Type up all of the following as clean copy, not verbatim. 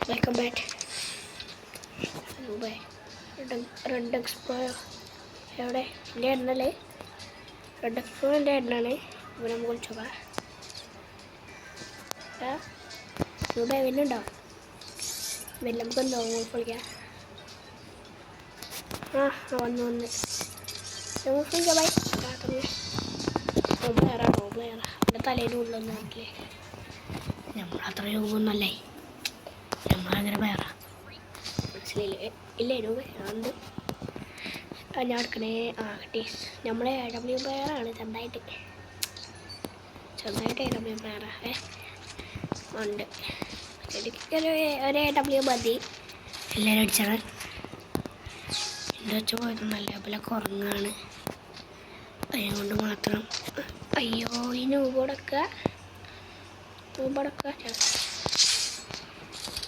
Welcome back. Red explore എവിടെ? എൻ്റെ എണ്ണല്ലേ? Red explore എൻ്റെ എണ്ണാണ്. ഇവിടെ നമുക്ക് വിളിച്ചോക്കാം. രൂപ വരുന്നുണ്ടോ? വല്ല നമുക്ക് എന്തോ വിളിക്കാം. വന്ന് നമുക്ക് വിളിക്കാം. ബൈ പ്ലെയറാ എൻ്റെ തലേനുള്ളൊന്നും നോക്കില്ലേ. നമ്മളത്ര രൂപമൊന്നുമല്ലേ, നമ്മളങ്ങനെ പ്ലെയറാ. മനസ്സിലായില്ലേ? ഇല്ലേ രൂപ ഉണ്ട്. ഞാൻ എടുക്കണേ. കിട്ടി. നമ്മളെ AW പ്ലെയറാണ്. ചെറുതായിട്ട് AW പ്ലെയറാ. ഉണ്ട്. എനിക്കൊരു AW മതി. എല്ലാവരും അടിച്ചാണ്. എൻ്റെ വെച്ച് പോയതൊന്നല്ല, അതുപോലെ കുറങ്ങാണ്. അതുകൊണ്ട് മാത്രം. അയ്യോ, ഈ നൂബോടൊക്കെ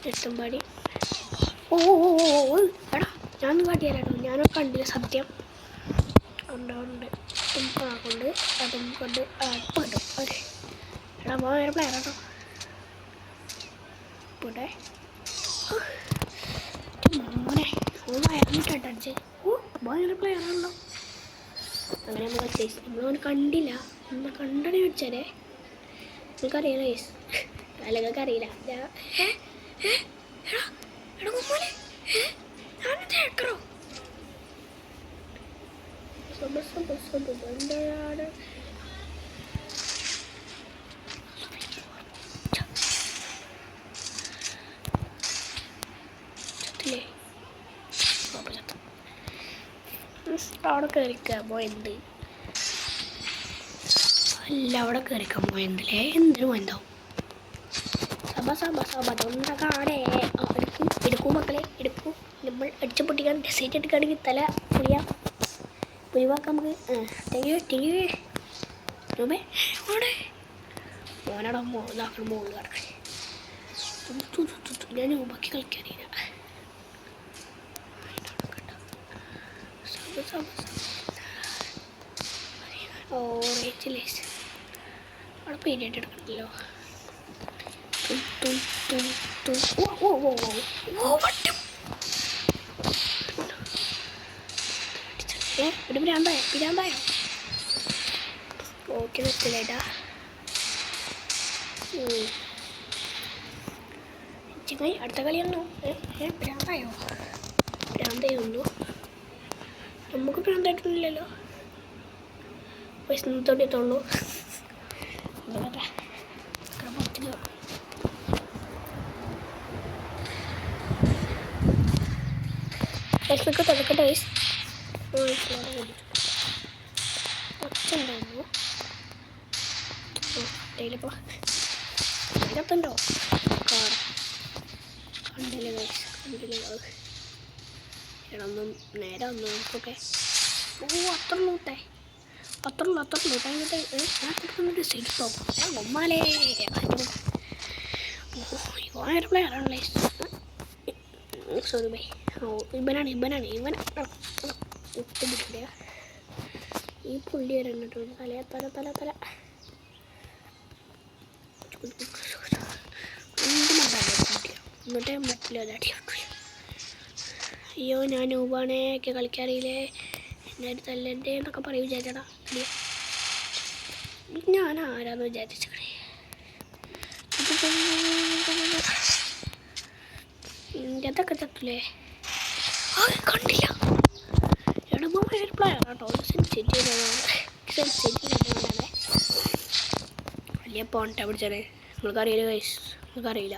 എത്തുംപാടി. എടാ ഞാനൊന്നും കാട്ടിയാലോ, ഞാനൊക്കെ കണ്ടില്ല സത്യം. ഉണ്ട് കൊണ്ട് അതും കൊണ്ട് പെടും. എടാ വേറെ പ്ലെയർ കേട്ടോ. ഇവിടെ മോനെ വയറിട്ടടിച്ച് വേറെ പ്ലെയറാണല്ലോ. അങ്ങനെ നമ്മൾ കളിച്ചേസ്. നമ്മളവന് കണ്ടില്ല. നമ്മൾ കണ്ടനെ വെച്ചാലേ നിങ്ങൾക്കറിയാലോ കേസ്. അല്ലെങ്കിൽ അറിയില്ല. ഞാനെന്തോ അവിടെ കയറിക്കാൻ പോയെന്ത് അല്ല, അവിടെ കയറിക്കാൻ പോയെന്തല്ലേ. എന്തിനു എന്താവും തൊണ്ടകാടേ. എടുക്കൂ മക്കളെ, എടുക്കൂ. നമ്മൾ അടിച്ചു പൊട്ടിക്കാൻ ഡെസൈറ്റ് എടുക്കുകയാണെങ്കിൽ തല പുലിവാക്കാം നമുക്ക്. രൂപേ അവിടെ മോനടാ ഇതാക്കണം. മോള് കിടക്കണേ. ഞാൻ രൂപയ്ക്ക് കളിക്കാനില്ല. അവിടെ പേടിയായിട്ട് എടുക്കണല്ലോ. ഒരു പിരാന്തായോ? ഓക്കെ, നിർത്തില്ലേട്ടാ. ചിങ്ങായി അടുത്ത കളിയൊന്നു പ്രാന്തായൊന്നു. നമുക്ക് പ്രാന്തായിട്ടൊന്നുമില്ലല്ലോ. പൈസ തൊണ്ടിയത്തുള്ളൂ. പൈസക്ക് തുടക്കട്ടെ. ഒച്ചുണ്ടായിരുന്നു. ഡെയിലിപ്പോ ഇതിനകത്തുണ്ടോ കാർ? കണ്ടില്ല. ഇടൊന്നും നേരെ വന്നു നമുക്കൊക്കെ. അത്ര ലൂട്ടേ. അങ്ങോട്ട് സിറ്റോ ഒമ്മാലേ. വേറെ പ്ലെയറാണല്ലേ. Sorry by. ഇവനാണ് ഒട്ടുമില്ല. ഈ പുള്ളി വരണ്ടിട്ട് തല എന്നിട്ട് മറ്റില്ല അടി. അയ്യോ, ഞാൻ നൂബാണേ ഒക്കെ കളിക്കാറിയില്ലേ, എൻ്റെ തല്ലൻ്റെ എന്നൊക്കെ പറയും വിചാരിച്ചടാ. ഞാൻ ആരാന്ന് വിചാരിച്ചേ. ഇതൊക്കെ ചത്തല്ലേ. കണ്ടില്ല. എടമ്പോ വേറെ പ്ലെയർ കേട്ടോ. വലിയ പോണ്ട പിടിച്ചാണ്. നിങ്ങൾക്കറിയില്ല ഗൈസ്. നിങ്ങൾക്കറിയില്ല.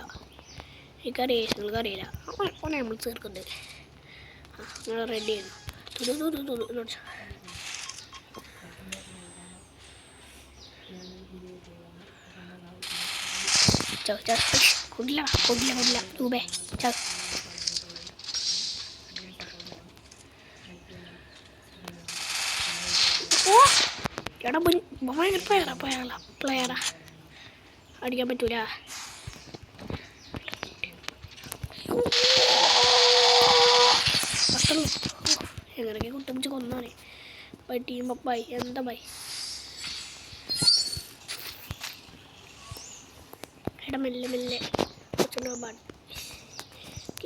ഓനെ നമ്മൾ ചേർക്കുന്നുണ്ട്. നിങ്ങൾ റെഡി ആയിരുന്നു. കൊടില്ല രൂപേ. എടാ ഭയങ്കര പ്ലെയറാ. അടിക്കാൻ പറ്റൂല. എങ്ങനെയൊക്കെ കുട്ടിപ്പിടിച്ച് കൊന്നാണ്. ടീം ബൈ എന്താ ബൈ. എടാ മെല്ലെ പാട്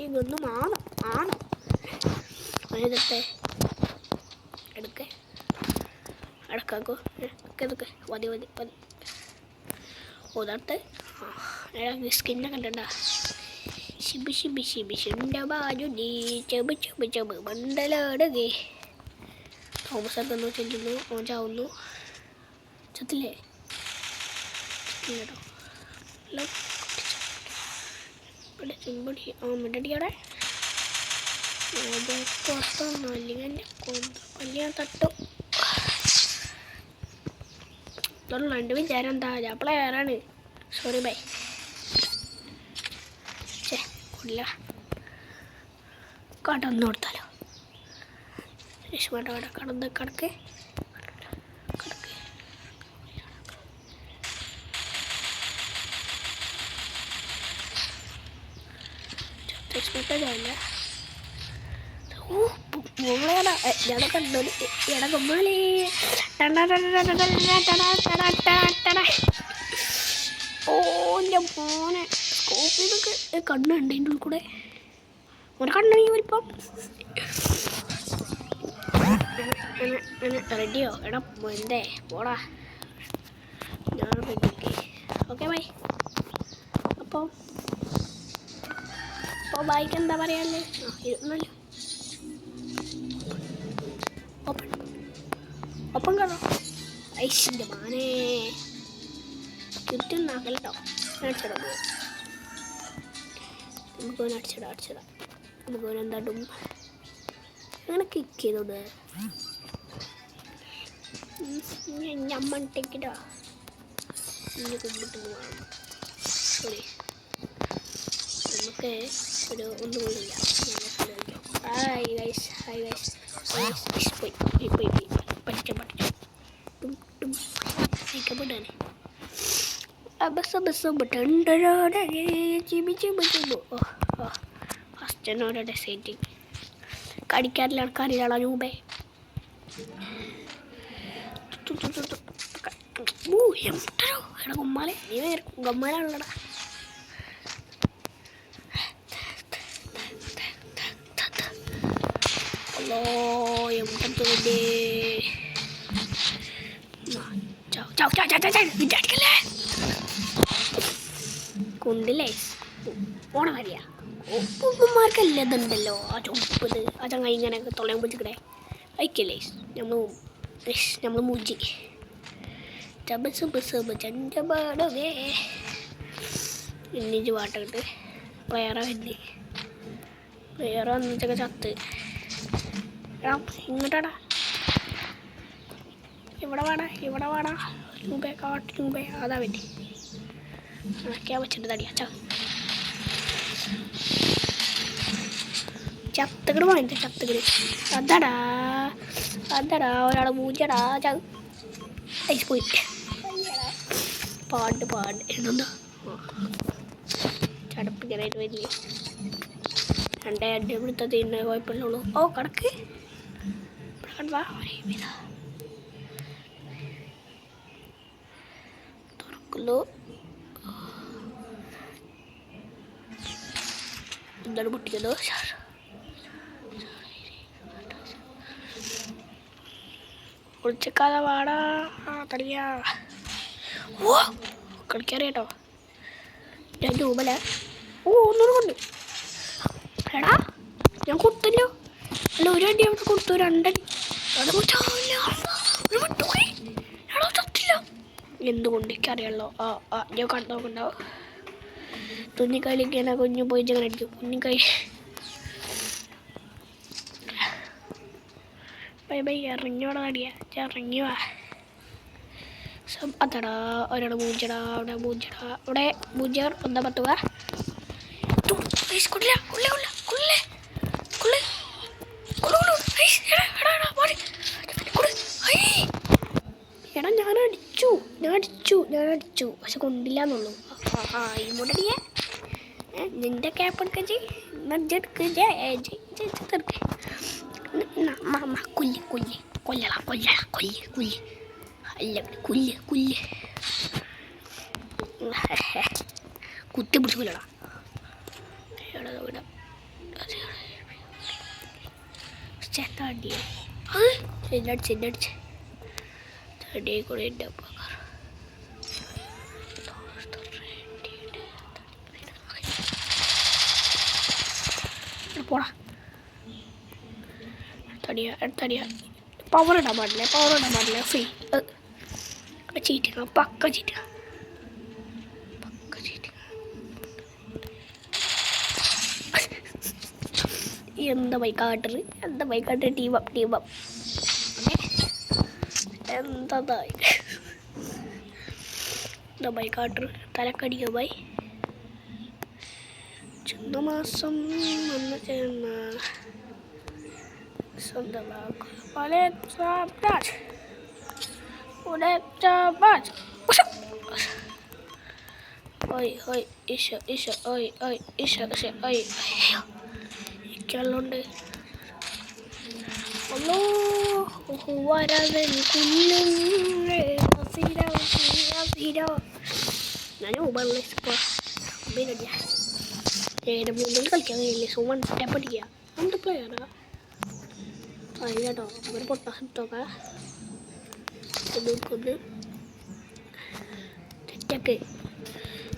ഇതൊന്നും ആണോ ഏതൊക്കെ എടുക്കേ അടക്കാക്കോ ഇതൊക്കെ മതി ഓതടുത്ത് സ്കിന്നൊക്കെ കണ്ടണ്ട ശിബിഷിൻ്റെ ബാജു നീ ചെബ് മണ്ടലാടുകേ തോമസ് എന്തെന്നു ചെല്ലുന്നു ഓൻ ചാവുന്നു ചത്തില്ലേ കേട്ടോ ഹലോ ഇവിടെ ചെമ്പടി മിണ്ടടിയാടെ പുറത്തൊന്നും അല്ലെങ്കിൽ വലിയ തട്ടും ഇതൊന്നും രണ്ട് വിചാരം എന്താ ഞാൻ പ്ലെയറാണ് സോറി ബൈ കൊല്ല കടന്നു കൊടുത്താലോ രശ്മയുടെ അവിടെ കടക്ക് രശ്മട്ടല്ല ഞാൻ കണ്ടത് ഇടകൊമ്മാലേ ഓൻ്റെ മോനെ സ്കോപ്പിതൊക്കെ കണ്ണുണ്ട് എൻ്റെ ഉള്ളിൽ കൂടെ ഓനെ കണ്ണാണെങ്കിൽ വലിപ്പം റെഡിയോ എടാ എന്തേ പോടാ ഞാൻ റെഡിയൊക്കെ ഓക്കെ ബൈ അപ്പോൾ ബൈക്ക് എന്താ പറയാല്ലേ ഇരുന്നല്ലോ ഒപ്പം കാണോ ഐശിൻ്റെ മാനേ ചുറ്റും നാക്കല്ലോ അടിച്ചടാ നമുക്കോനെ അടിച്ചടാ നമുക്കോനെ എന്താട്ടും അങ്ങനെ കിക്ക് ചെയ്തോട് ഞമ്മൺ ടെക്കിടാ ഇനി കൊണ്ടിട്ട് സോറി നമുക്ക് ഒരു ഒന്നും കൊള്ളില്ല ഹായ് ഗൈസ് പോയി പഠിച്ചു സൈക്കപ്പെട്ടാണ് ഫസ്റ്റനോടെ സെറ്റിങ് കടിക്കാറില്ല ആൾക്കാരില്ലാളോ രൂപേ എടാ ഗമ്മാലെ നീ ഗമ്മാലാണല്ലടാ കുണ്ടില്ലേ ഓണമരിയ ഉപ്പുമാർക്കല്ല ഇതുണ്ടല്ലോ ആ ചുവപ്പത് ആ ചങ്ങ ഇങ്ങനെയൊക്കെ തൊളയാൻ പിടിച്ചിക്കടേ അയക്കല്ലേ നമ്മൾ മൂഞ്ചി ചണ്ടപാടേ ഇന്നിച്ച് പാട്ടിട്ട് വേറെ വന്നിട്ടൊക്കെ ചത്ത് ഇങ്ങോട്ടാടാ ഇവിടെ വാടാ രൂപേ കാട്ട് രൂപേ അതാ പറ്റി അടയ്ക്കാൻ വെച്ചിട്ട് തടിയാ ചത്തകട് വാങ്ങിട്ട് ചത്തകട് അതാടാ ഒരാളെ മൂഞ്ചടാ ഐസ് പോയി പാട് എഴുതുന്ന ചടപ്പിക്കാനായിട്ട് വരില്ലേ രണ്ടേ അടിപിടുത്ത തീരുന്ന കുഴപ്പമില്ലുള്ളൂ ഓ കടക്ക് വാ തുറക്കുള്ളൂ എന്താണ് പൊട്ടിക്കുന്നത് ഒളിച്ചക്കാതെ വാടാ തടിയാ ഓ കളിക്കാറിയാട്ടോ ഞാൻ രൂപല ഒന്നുകൂടെ കൊണ്ട് എടാ ഞാൻ കൊടുത്തല്ലോ അല്ല ഒരു അടി അവിടെ കൊടുത്തു രണ്ടടി എടാ ചത്തില്ല എന്തുകൊണ്ട് എനിക്കറിയാമല്ലോ ഞാൻ കണ്ടോക്കുണ്ടാവും തുന്നിക്കളിക്കാനാ കുഞ്ഞു പോയി അങ്ങനെ അടിക്കും കുഞ്ഞിക്കൈ ബൈ ഇറങ്ങിയോടാ അടിയാ ഇറങ്ങിയോ അത്തടാ ഒരാൾ മൂഞ്ചടാ അവിടെ മൂഞ്ചർ എന്താ പറ്റുക എടാ ഞാൻ അടിച്ചു പക്ഷെ കൊണ്ടില്ല എന്നുള്ളൂ ഇങ്ങോട്ടടിയേ നിന്റെ ക്യാപ്പ് എടുക്ക കുത്തി പിടിച്ചു കൊല്ലടാ വിടാം. തടിയോ അടിച്ച് തടിയെ കൂടെ എൻ്റെ പോടാ. തടിയാ പവർ ഇടാൻ പാടില്ല ഫ്രീ ചീറ്റിക്കണം പക്ക ചീറ്റുക. എന്താ ബൈക്കാട്ടർ ടീം അപ്പ് എന്താ ബൈക്കാട്ടർ തലക്കടിയോ ബൈ മാസം വന്ന് ചേർന്ന ണ്ട് ഞാൻ മൂന്നിൽ കളിക്കാൻ കഴിയില്ലേ. സോ വൺ സ്റ്റെപ്പ് അടിക്കുക. എന്ത് പ്ലെയറാ അതിലാട്ടോ ഒരു പൊട്ടാസ് ഇട്ടോക്കെ ഒന്ന് തെറ്റൊക്കെ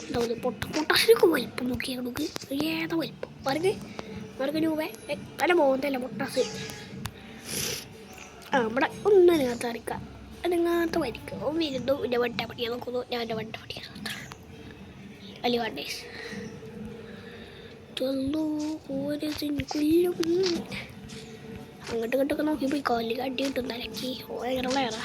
ഉണ്ടാവുന്നത്. പൊട്ടാസിനൊക്കെ വലിപ്പം നോക്കിയാൽ നമുക്ക് ഏതാ വലിപ്പം മറുക രൂപ തല പോകുന്നതല്ല പൊട്ടാസ്. നമ്മുടെ ഒന്നിനകത്ത് അരക്കാം അതിനകത്ത് വരിക്കുക. വരുന്നു എൻ്റെ വട്ട പഠിക്കാൻ നോക്കുന്നു. ഞാൻ എൻ്റെ വട്ട പഠിക്കാൻ അലി വണ്ടേസ് അങ്ങോട്ടും ഇങ്ങോട്ടൊക്കെ നോക്കി പോയി കാലിൽ അടി കിട്ടും തലക്ക്. ഭയങ്കര പ്ലെയറാ.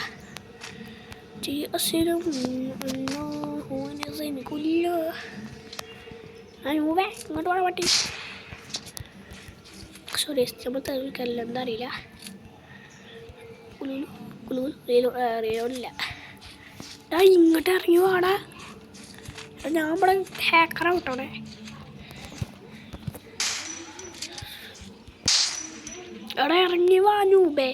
ഇങ്ങോട്ട് വേണം പട്ടി. സുരേഷ് നമ്മൾ തെളിക്കല്ല എന്താ അറിയില്ല. അറിയില്ല ഇങ്ങോട്ട് ഇറങ്ങി വാടാ. ഞാൻ ഇവിടെ ഹാക്കറാ വിട്ടോണേ. അവിടെ ഇറങ്ങി വാനൂബേ.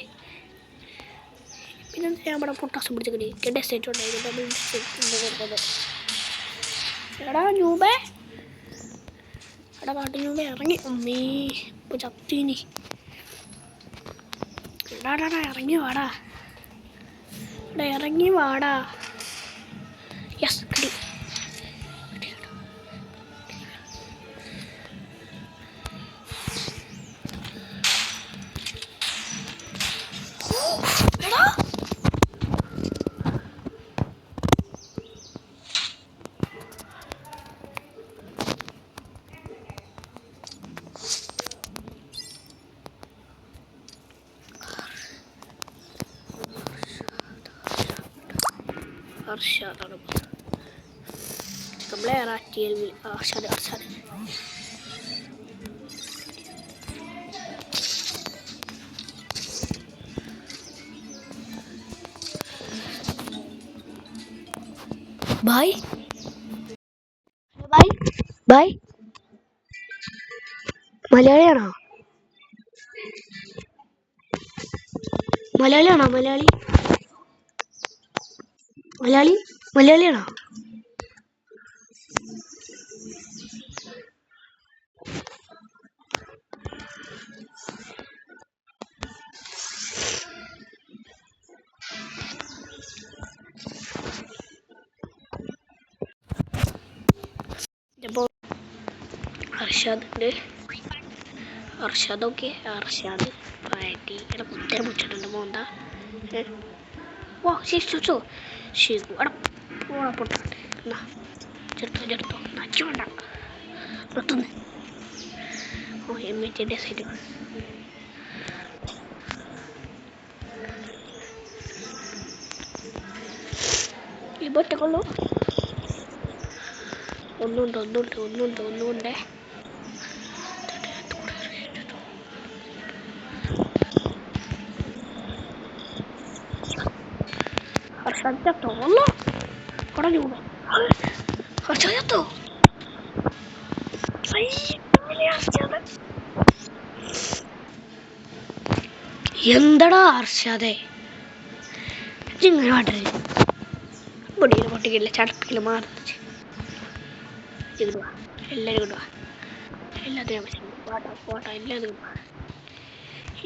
പിന്നെ ഞാൻ ഇവിടെ പൊട്ടാസം പിടിച്ചിട്ട് ഡെസേറ്റ് ഉണ്ടായിരുന്നു. എടാ ന്യൂബേ എടാ കാട്ടു ന്യൂബേ ഇറങ്ങി അമ്മേ ഇപ്പൊ ചത്തീനി. എടാടാ ഇറങ്ങി വാടാ. യെസ് കിട്ടി. അർഷാദാണ് നമ്മളെ അർഷാദ് ബായ് മലയാളിയാണോ? മലയാളിയാണോ? അർഷാദ് പാറ്റി ഇവിടെ കുത്തര മുച്ചിട്ടുണ്ട് മോന്ത. ഓ ശിശു ഷിഗു അവിടെ പൊട്ടുണ്ട്. എന്നാ ചെറുത്തോ നച്ചു വേണ്ട പുറത്തുനിന്ന്. ഓ എമ്മിൻ്റെ സൈഡ് ഈ ബൊറ്റക്കൊള്ളു. ഒന്നുണ്ട് Arshadjato, Allah. Kau juga. Arshadjato. Ini Arshad. Yandara Arshad. Jingan ada. Bodi le chat pilih mar. Jigdua. Ella jigdua. എല്ലാത്തിനും വാടാ പോട്ടാ എല്ലാത്തിനും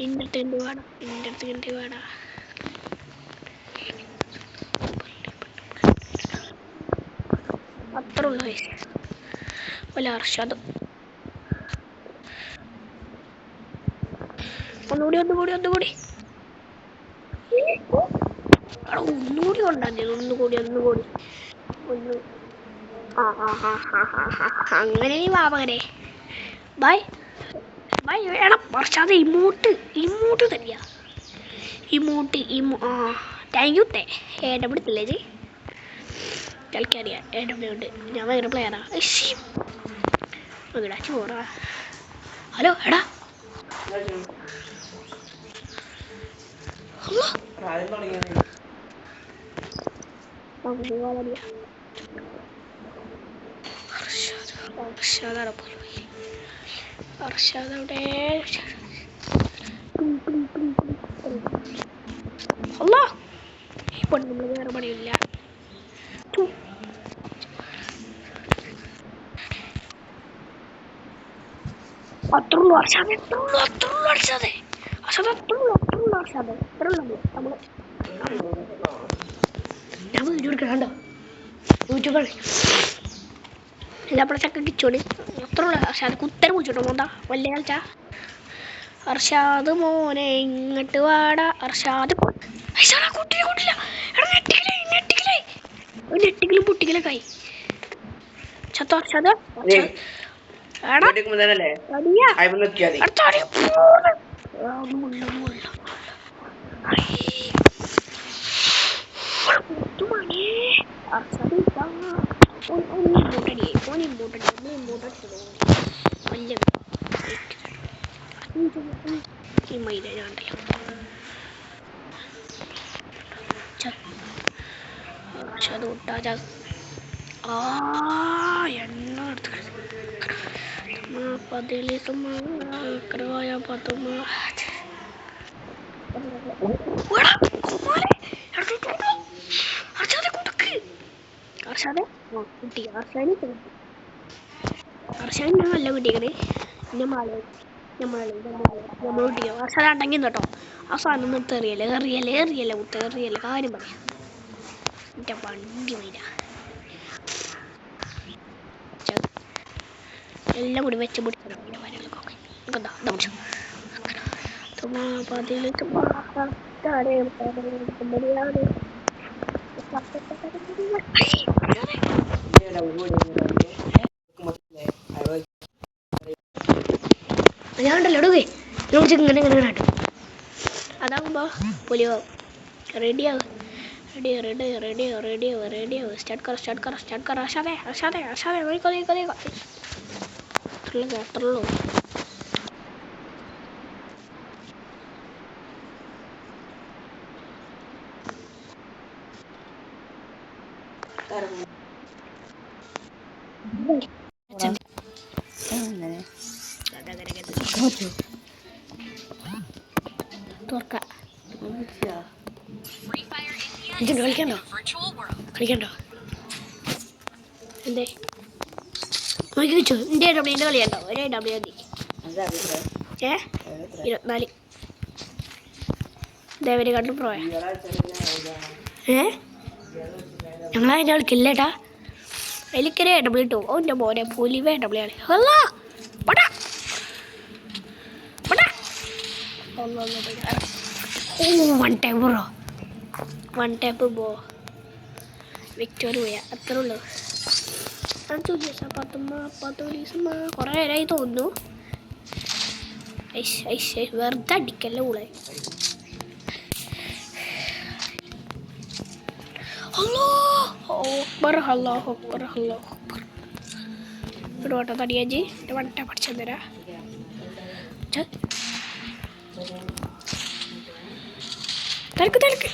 എൻ്റെ അടുത്ത് കണ്ട് വാടാ എൻ്റെ അടുത്ത് കണ്ട് വാടാ. അത്ര ഉള്ളു വല്ല അർഷാദ് ഒന്നുകൂടി ഒന്നുകൂടി ഒന്നുകൂടി ഉണ്ടാക്കി ഒന്നുകൂടി ഒന്ന് അങ്ങനെ വാപകരെ ബൈ ബൈ വേണം അർഷാദ് ഇമോട്ട് തരിക താങ്ക് യു ഏടപെടുത്തില്ലേ ജി കളിക്കറിയാം ഏടപെടുണ്ട് ഞാൻ ഭയങ്കര പ്ലെയറാ എടാ ചോറാ ഹലോ എടാ അർഷാദവിടെ അല്ലാ ഈ പെണ്ണുങ്ങൾ വേറെ പണിയില്ല. അത്രയുള്ളൂ അർഷാദ് ഞാൻ വീഡിയോ എടുക്കണോ യൂട്യൂബാണ് ഇതപ്പടെ ചക്ക കിച്ചോട് അത്രയുള്ളൂ അർഷാദ് കുത്തരം കുച്ചോട്ടോ മോന്താ വലിയ കളിച്ചാ അർഷാദ് മോനെ ഇങ്ങോട്ട് വാടാ അർഷാദ് കൂട്ടില്ല നെട്ടിക്കലും പൊട്ടിക്കലൊക്കെ ചത്തോ അർഷാദ് എണ്ണ പതിലി കരുവായ പത്തുമ അർഷാദ് നല്ല കുട്ടികള് അർഷാദ് അടങ്ങി കേട്ടോ ആ സാധനം നിർത്ത് എറിയല്ലേ മുത്ത എറിയല്ലേ കാര്യം പറയാം എന്റെ വണ്ടി വരാ എല്ലാം കൂടി വെച്ച് പിടിക്കണം ഞാൻ ഉണ്ടല്ലോ ഇടുകേ ഇങ്ങനെ കാട്ടും അതാകുമ്പോ പുലിയോ റെഡിയാവും स्टार्ट करो आशा दे देखो लो കളിക്കണ്ടോ എന്തേ നോക്കി വെച്ചു എൻ്റെ ഡബ്ല്യൂൻ്റെ കളിയുണ്ടോ ഒരേ ഡബ്ല്യൂ മതി 24 ദേവര് കണ്ടു പോയ ഞങ്ങളതിൻ്റെ കളിക്കില്ലേട്ടാ അതിലേക്കൊരു ഡബ്ല്യൂ ഇട്ടു ഓ എൻ്റെ മോനെ പുലിവേ ഡബ്ല്യൂ കളി അല്ലാ പടാ വൺ ടാപ്പ് ബോ വിക്ടോറി പോയ അത്രേ ഉള്ളൂ കുറേ നേരമായി തോന്നുന്നു വെറുതെ അടിക്കല്ലേ ഊളെ ഒരു തടിയാജി വട്ട പഠിച്ചു തരാ തലക്ക്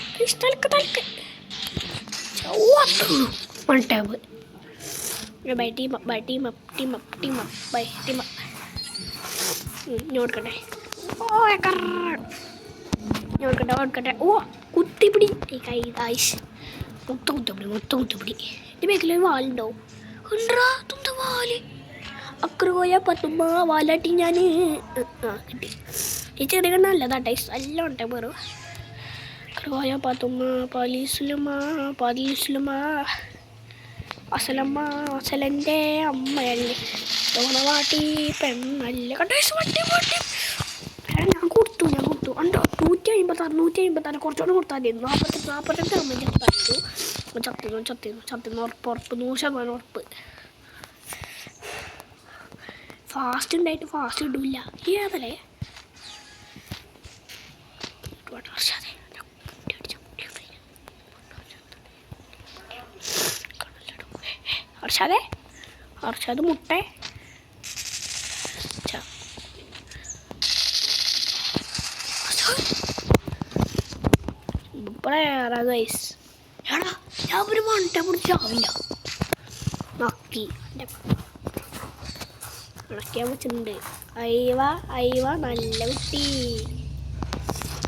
one tab by team up നോക്കട്ടെ ഓ കുത്തിപ്പിടി കൈ ആയിഷ് മൊത്തം കുത്തിപ്പിടി എൻ്റെ ബാക്കിൽ വാലുണ്ടാവും ഉണ്ടാ തുണ്ട വാല് അക്കറ് പോയാൽ പത്തുമ്മ വാലാട്ടി ഞാൻ കിട്ടി. ഈ ചെറിയ നല്ലതാട്ടെ, എല്ലാം ഉണ്ടേ വേറും. അക്കറ് പോയാൽ പത്തുമ്മ പാലീസുലുമ അസലമ്മ അസലൻ്റെ അമ്മയല്ലേ ഓണവാട്ടി പെണ്ണല്ല കണ്ടേ. ഞാൻ കൊടുത്തു ഉണ്ടോ 156 കുറച്ചുകൂടെ കൊടുത്താൽ മതി. 42 അമ്മ ചത്തിരുന്നു ഉറപ്പ് 100% ഉറപ്പ്. ഫാസ്റ്റ് ഉണ്ടായിട്ട് ഫാസ്റ്റ് ഇടില്ല ഏതല്ലേ. അർഷാദ് മുട്ടേ എടാ ഞാൻ ഒരു മണ്ട പിടിച്ചാവില്ല നക്കി ഉണക്കിയാൻ വെച്ചിട്ടുണ്ട്. അയവ നല്ല കുട്ടി.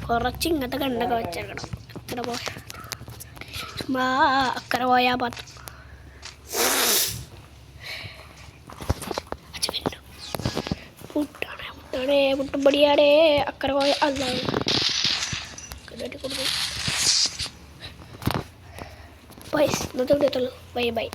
കുറച്ച് ഇങ്ങനത്തെ കണ്ടൊക്കെ വെച്ചേക്കണം. അക്കര പോയാ പത്ത് മുട്ടുപടിയാടേ അക്കര പോയ അതാണ് കൊടുത്തു. ഇന്നത്തെ ബൈ ബൈ.